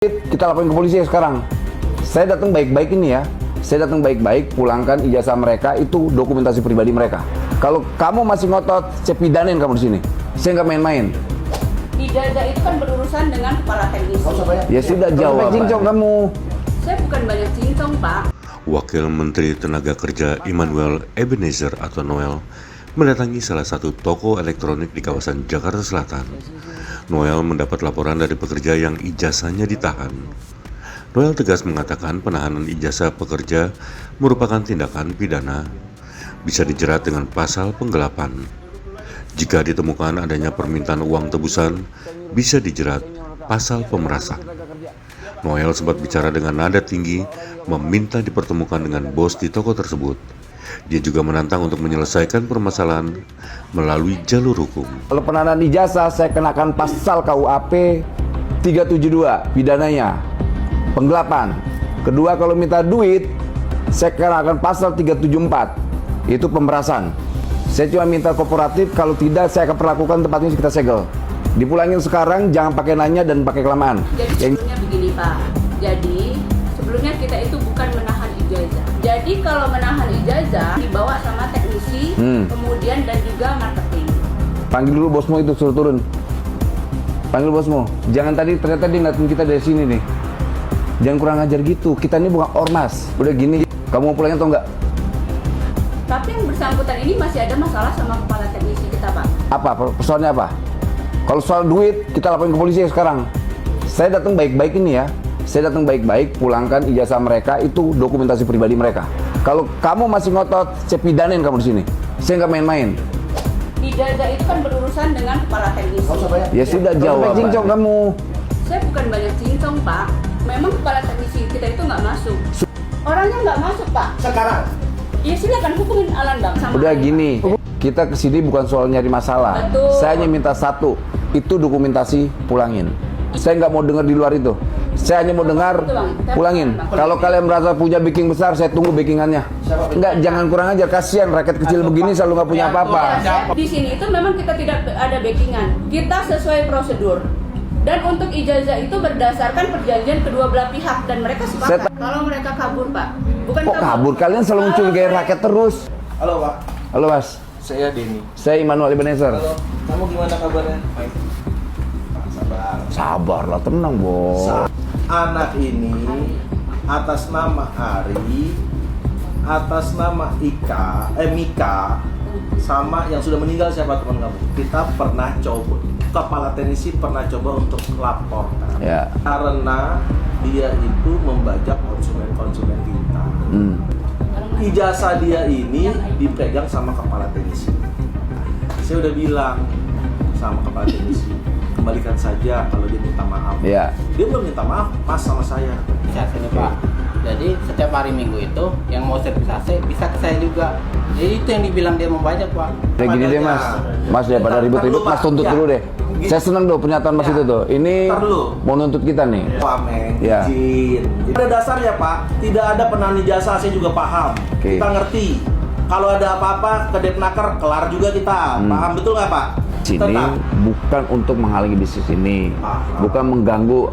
Kita laporin ke polisi sekarang. Saya datang baik-baik ini ya. Saya datang baik-baik, pulangkan ijazah mereka, itu dokumentasi pribadi mereka. Kalau kamu masih ngotot, saya pidanin kamu di sini. Saya nggak main-main. Ijazah itu kan berurusan dengan kepala teknisi. Ya sudah jawab. Cincong kamu. Saya bukan banyak cincong, Pak. Wakil Menteri Tenaga Kerja Immanuel Ebenezer atau Noel mendatangi salah satu toko elektronik di kawasan Jakarta Selatan. Noel mendapat laporan dari pekerja yang ijazahnya ditahan. Noel tegas mengatakan penahanan ijazah pekerja merupakan tindakan pidana, bisa dijerat dengan pasal penggelapan. Jika ditemukan adanya permintaan uang tebusan, bisa dijerat pasal pemerasan. Noel sempat bicara dengan nada tinggi, meminta dipertemukan dengan bos di toko tersebut. Dia juga menantang untuk menyelesaikan permasalahan melalui jalur hukum. Kalau penahanan ijazah, saya kenakan pasal KUHP 372, pidananya penggelapan. Kedua, kalau minta duit, saya kenakan pasal 374, itu pemerasan. Saya cuma minta kooperatif, kalau tidak saya akan perlakukan tempat ini kita segel. Dipulangin sekarang, jangan pakai nanya dan pakai kelamaan. Jadi sebelumnya begini, Pak. Jadi sebelumnya kita itu bukan menahan ijazah. Jadi kalau menahan ijazah dibawa sama teknisi, kemudian dan juga marketing. Panggil dulu bosmu itu, suruh turun. Panggil bosmu. Jangan tadi ternyata dia ngeliatin kita dari sini nih. Jangan kurang ajar gitu. Kita ini bukan ormas. Udah gini, kamu mau pulangin atau enggak? Tapi yang bersangkutan ini masih ada masalah sama kepala teknisi kita, Pak. Apa? Persoalannya apa? Kalau soal duit, kita laporin ke polisi sekarang. Saya datang baik-baik ini ya. Saya datang baik-baik, pulangkan ijazah mereka, itu dokumentasi pribadi mereka. Kalau kamu masih ngotot, saya pidanin kamu di sini. Saya nggak main-main. Ijazah itu kan berurusan dengan kepala teknisi. Ya sudah jawab. Cincong kamu. Saya bukan banyak cincong, Pak. Memang kepala teknisi kita itu nggak masuk. Orangnya nggak masuk, Pak. Sekarang? Ya silakan hubungin Alan, Bang. Sama Udah Alan. gini, kita kesini bukan soal nyari masalah. Betul. Saya hanya minta satu, itu dokumentasi pulangin. Saya nggak mau dengar di luar itu. Saya hanya mau dengar, pulangin. Kalau kalian merasa punya backing besar, saya tunggu backingannya. Enggak, jangan kurang ajar, kasihan rakyat kecil begini selalu nggak punya apa-apa. Di sini itu memang kita tidak ada backingan. Kita sesuai prosedur. Dan untuk ijazah itu berdasarkan perjanjian kedua belah pihak dan mereka sepakat. Kalau mereka kabur, Pak. Bukan Kok kabur? Kalian selalu muncul kayak rakyat terus. Halo Pak, Halo Mas, saya Denny. saya Immanuel Ebenezer. Halo, kamu gimana kabarnya? Baik. Pak, sabar. Sabar lah, tenang bos. Anak ini atas nama Ari, atas nama Mika, sama yang sudah meninggal siapa teman kamu? Kita pernah coba, kepala teknisi pernah coba untuk melaporkan. Ya. Karena dia itu membajak konsumen-konsumen kita. Ijazah dia ini dipegang sama kepala teknisi. Saya udah bilang sama kepala teknisi, kembalikan saja kalau dia minta maaf. Ya. Dia belum minta maaf, Mas sama saya. Bisa sini Pak. Jadi setiap hari Minggu itu yang mau servisasi bisa ke saya juga. Jadi itu yang dibilang dia membajak Pak. Kayak gini deh Mas, Mas daripada ribut-ribut, Mas tuntut Ya. dulu deh. Saya senang tuh pernyataan Mas Ya. itu tuh. Ini Ntar dulu. mau nuntut kita nih. Wamen, Ya. izin. Pada dasarnya Pak, tidak ada penahan ijazah, saya juga paham. Oke. Kita ngerti. Kalau ada apa-apa ke Depnaker, kelar juga kita. Paham betul nggak Pak? Sini Tetap. bukan untuk menghalangi bisnis ini, bukan mengganggu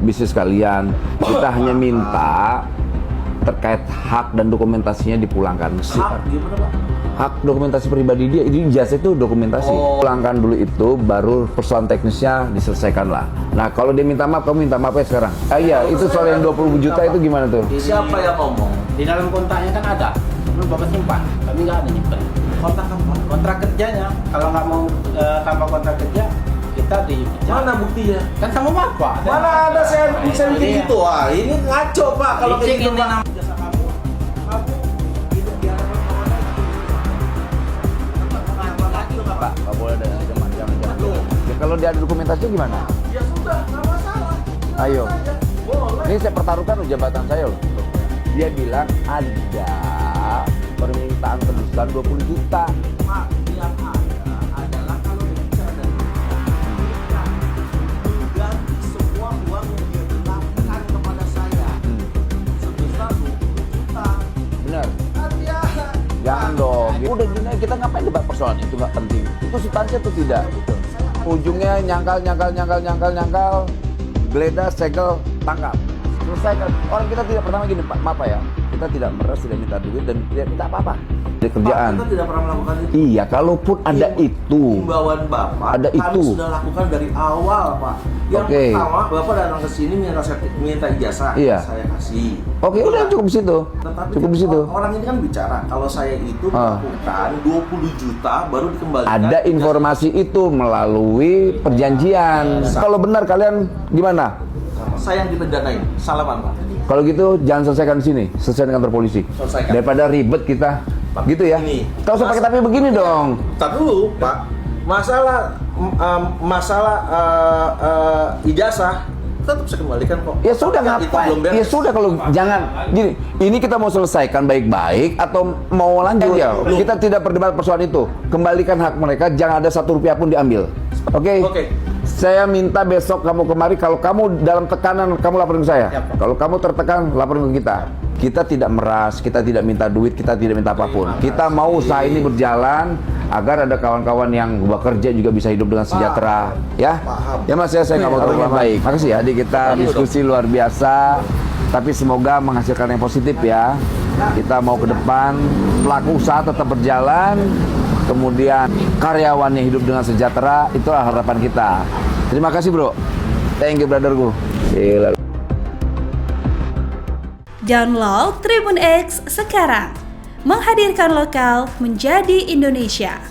bisnis kalian. Kita hanya minta terkait hak dan dokumentasinya dipulangkan. Hak, gimana Pak? Hak dokumentasi pribadi dia, ini ijazah itu dokumentasi. Pulangkan dulu itu, baru persoalan teknisnya diselesaikan lah. Nah kalau dia minta maaf, kamu minta maaf ya sekarang. Iya, itu soal yang 20 juta itu gimana tuh? Siapa yang ngomong? Di dalam kontraknya kan ada. Lu Bapak simpan. Kami nggak ada nyimpen. Kontak apa? Kontrak kerjanya. Kalau nggak mau tanpa kontrak kerja, kita dipecat. Mana buktinya? Kan sama Bapak. Mana ada saya bikin Iya. gitu? Wah, ini ngaco Pak kalau kayak Licik gitu ini Pak. namanya. Jasa kamu hidup di hadapan kawan. Pak, nggak boleh ada jangan. Ya, kalau dia ada dokumentasinya gimana? Ya sudah, nggak masalah. Ayo. Boleh. Ini saya pertaruhkan loh jabatan saya loh. Dia bilang ada permintaan tebusan 20 juta. Pak, yang ada adalah kalau berbicara dari kita mengganti semua uang yang dia berikan kepada saya sebesar 20 juta. Benar. Ya, Jangan dong. Udah gini kita ngapain debat persoalan itu nggak penting. Itu substansi atau tidak? Ujungnya nyangkal. geledah, segel, tangkap. Selesaikan. Orang kita tidak pertama gini, Pak, maaf Pak ya. Kita tidak meres, tidak minta duit dan tidak minta apa-apa. Di kerjaan. Pak, kita tidak pernah melakukan itu. Iya, kalaupun ada itu. Himbauan Bapak, Ada kami itu. sudah lakukan dari awal, Pak. Yang Oke. pertama, Bapak datang ke sini minta ijazah, Iya. saya kasih. Oke, udah cukup di situ. Tetapi Cukup di situ. orang ini kan bicara, kalau saya itu melakukan 20 juta baru dikembalikan. Ada informasi itu melalui perjanjian. Kalau benar kalian gimana? Saya yang dipidanain, salaman Pak. Kalau gitu jangan selesaikan di sini, selesai dengan kantor polisi. Selesaikan. Daripada ribet kita. Pak, Gitu ya. ini. Kau usah pakai tapi begini dong. Tapi dulu Pak, masalah ijazah tetap saya kembalikan kok. Ya sudah Apakah itu ngapain? belum beres? Ya sudah kalau jangan gini. Ini kita mau selesaikan baik-baik atau mau lanjut ya? Kita tidak berdebat persoalan itu. Kembalikan hak mereka, jangan ada 1 rupiah pun diambil. Oke? Oke. Saya minta besok kamu kemari. Kalau kamu dalam tekanan, kamu laporin ke saya. Kalau kamu tertekan, laporin ke kita. Kita tidak meras, kita tidak minta duit, kita tidak minta apapun. Kita mau usaha ini berjalan agar ada kawan-kawan yang bekerja juga bisa hidup dengan sejahtera. Ya, ya Mas ya, saya nggak mau terlalu baik. Makasih ya, adik kita diskusi luar biasa. Tapi semoga menghasilkan yang positif ya. Kita mau ke depan, pelaku usaha tetap berjalan. Kemudian karyawannya hidup dengan sejahtera, itulah harapan kita. Terima kasih bro. Thank you brotherku. Gila. Download Tribun X sekarang, menghadirkan lokal menjadi Indonesia.